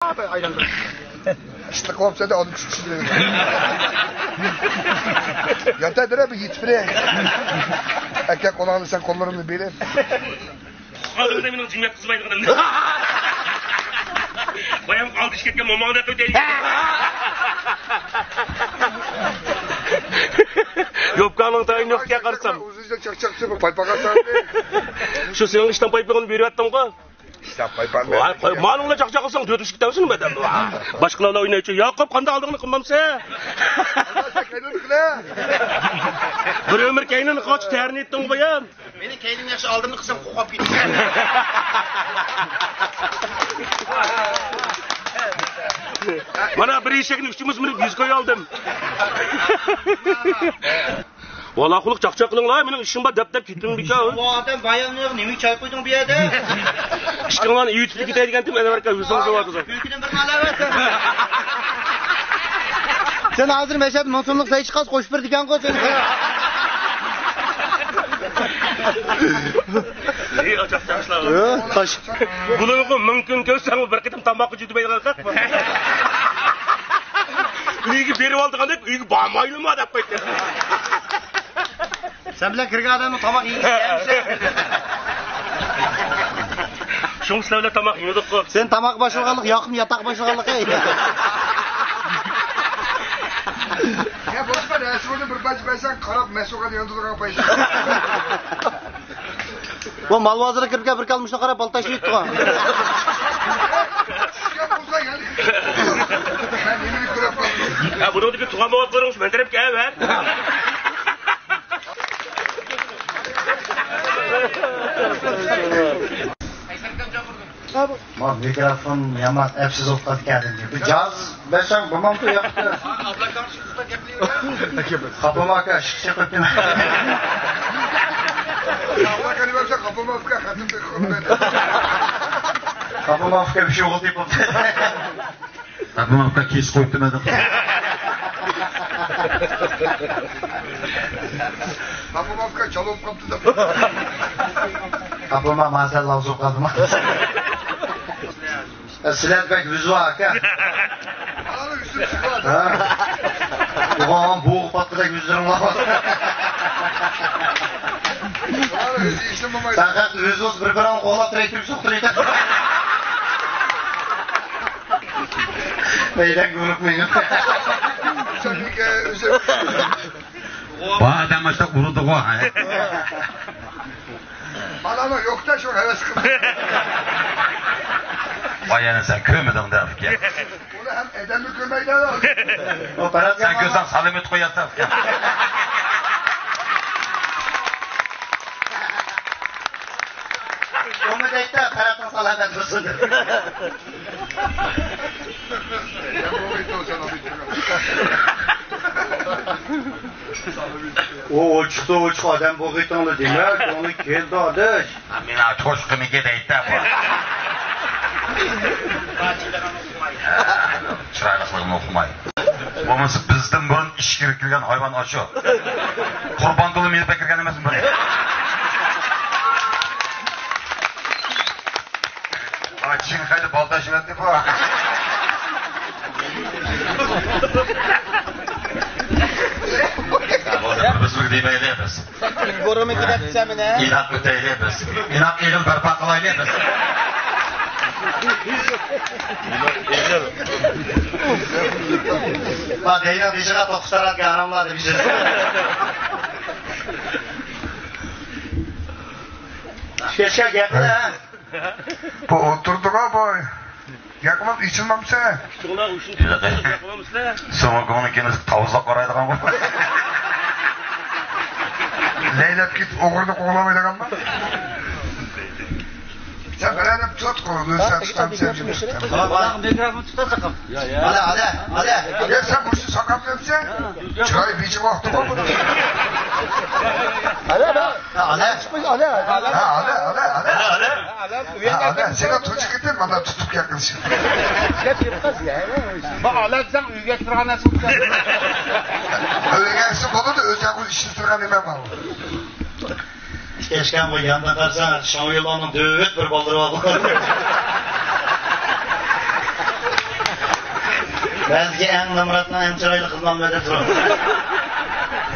Aylandır. İşte kopsa da alıp şişiriyor. Yatadır abi yitfire. Erkek olanı sen kollarını bilir. Ağzımda benim cimri kızmaydı kadın. Bayam kaldı şirketken mamağına ödeyin. Yopkanın tayın yok diye karışsam. Uzunca çak sıfır paypakan sardı. Şu senin işten paypağını veriyorsun ko. İşte paypan. Malınla çak olsan dötüşükten sını bedem. Başkalarla oynayıcı. Yakup kanda aldığını kılmamsa. Bir ömür kaynını kaç terini ettin bayam. Beni keynim yaşı aldığımı kızım kokap gitti. Bana bir işekin üçümüz mürüp 100 koy aldım. Valla kuluk çak kılın la, benim işim var dep gittim bir kağıt. Bu adam bayanlıyor, nemi çay koydun bir yerde. İşkılan iyi tüpü giteydi gentim, Amerika hürsünüz var kızım. Büyükünün bir malı var. Sen hazır meşhur monsunluk sayı çıkaz koş bir diken koy seni. İyi açak taşlar. Bunu mümkün görsen bir ketim tamak ucu dübey kalkak mı? Uyuyu berip aldık deyip uyuyu bağmaylı mı adap koydu? Sen bilen kırgı adamın tamak iyi isteyen Şun sınavla tamak yiyorduk ko. Sen tamak başlıqalık, yakın yatak başlıqalık ey. Ya boşver ya, şurada bir bacı versen karab mesuka diye yanında kapayız. Bu mal vazırı kırpke bir kalmışına kara baltaşı yuttu ha. Ben yeni bir kırap aldım. Ya bunu da tuğan boğaz koymuş, ben terep gel ver. Ma mikrofon yaman hepsiz oldu geldim diyor. Caz beşen babam da yaptı. Abla karşımızda yapıyor. Kapıma kaç şey koydum. Allah kalimemse kapıma afka katım bir konu. Kapıma afka bir şey oldu yapıp. Kapıma afka kes koydum adam. Kapıma afka çalıp kaptı da. Kapıma maazallah uzun kaldım. Silet bek yüzü var ki. Ağlı üstü çıkmadı. Ulan boğuk patlayacak yüzlerim var. Ağlı üstü işlem ama. Sen kaç yüzüz bir an kola treytip sokturaydı. Neyden görükmeyin. Sen bir üzeri. Bu adam işte urudu o ha. Malama yok da şu heves kıldı. Vay yani sen kömedin de ki. Onu hem eden mi kırmaydı da. Sen gözden salamet koyasın. Onu da işte karatın salamet olsun. O uçtu adam bu gıtanlı demek onu keldi adı. Amina çoşkunu gideydi bu. Çırağlıqlığını okumayın. Olmasa bizden burun iş kirikilgen hayvan aşı. Kurban dolu meyil bekirgen emesin böyle. Çin kaydı balda şivetli bu. Biz bir demeyle yapız. Gorumu gidetsem ne? İnat müteyle yapız. İnat eğil berpakalayla yapız. Bak yine bir şey tokuştarak garamladı bizi. Keşke geldi ha. Bu oturduk ha boy. Yakmam içilmem sen. Şuna uşun tüyü yapmamışlar. Sonra bunu ikiniz tavuzlap varaydıgan bu. Leylep git oğurda kovlamaydı ama. Sen berenip tut koydu sen tutam sevgimi. Bak mikrofonu tutasakım. Hadi. Ya sen bu işi sakap yapsan. Çay biçim vakti var bunu. Ale. Sen çocuk gittin bana tutup yakınsın. Bak aletsen üye tırganası uçak. Öyle gelsin bana da özel bu işini tırgan demem var. Keşken bu yanında kalsan, şan yılanın dövüt bir baldır var. Belki en namratla en çıraylı kızdan böyle durur.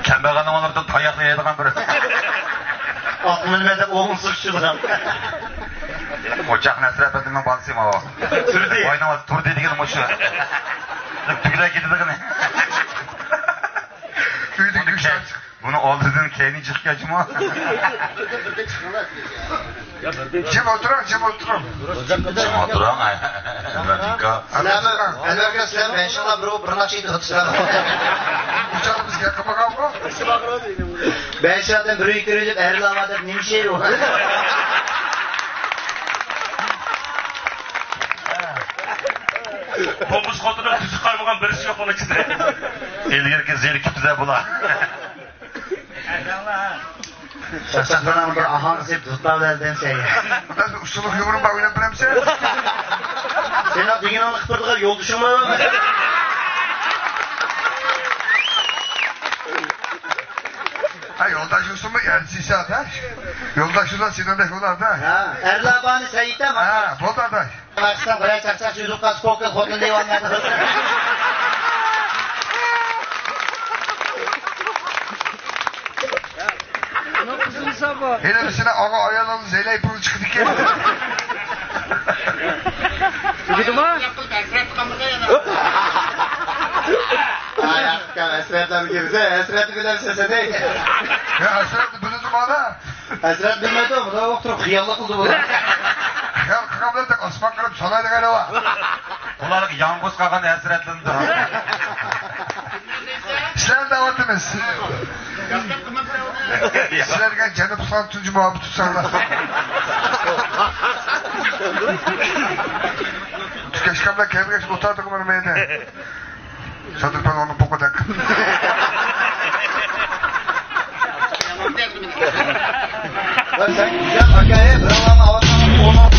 Kembeğen onlardan tayakla yediğen biri. Aklım bilmedi oğlum sıkıştırdım. Ocak Nesret Bedim'e balsıyım o. Türdi. Oynamaz, tur dediğin o şu. Tügüle gidiyordu. Büyüdük güçler. Bunu aldırdığın keyni çıkıyacı mı? Cem oturun, Cem oturun. Cem oturan ay. Elberge sizler ben inşallah bir nakşiydi hıtışlarım. Uçağımız gel kapak avru. Ben şuradan bir yükürücük eril amadet neymiş şey yok. Komuz koduna tüzük kalmadan birisi yok onun içinde. Elgirki zirkipti de bula. Şaşaklarına bir ahan zip tutlar derden şey. Bundan usuluk yumruğun bağ oynayıp bilemse. Sen o düğün alıp kıpırdılar yol düşünme var mı? Ha yoldaş usul mu? Yani sisi atar. Yoldaş usul Sinan'da yollar da. Ha, Erlabani Said'e bak. Ha, bol da atar. Baksana buraya çakçak yüzük kaç kokul hotun divanlarda. Hele misine ağa ayağının zeyle ipini çıktı ki. Ayakta esretler girse esret bilen sese değil. Ya hasret bunu dumana. Esret bilmedi o, bu da oturup hıyallık oldu bu. Ya kakamda da osman kırıp salaydı galiba. Ularlık yanguz kakan esretlendi. Sizler davetimiz. Sizlerden cennet tutan tutucu muhabbet tutsarlar. Keşkamda kevgeç otardık umarım evde. Sadır ben onu bu kadar. Sen güzel hakaret, bravo, havadan onu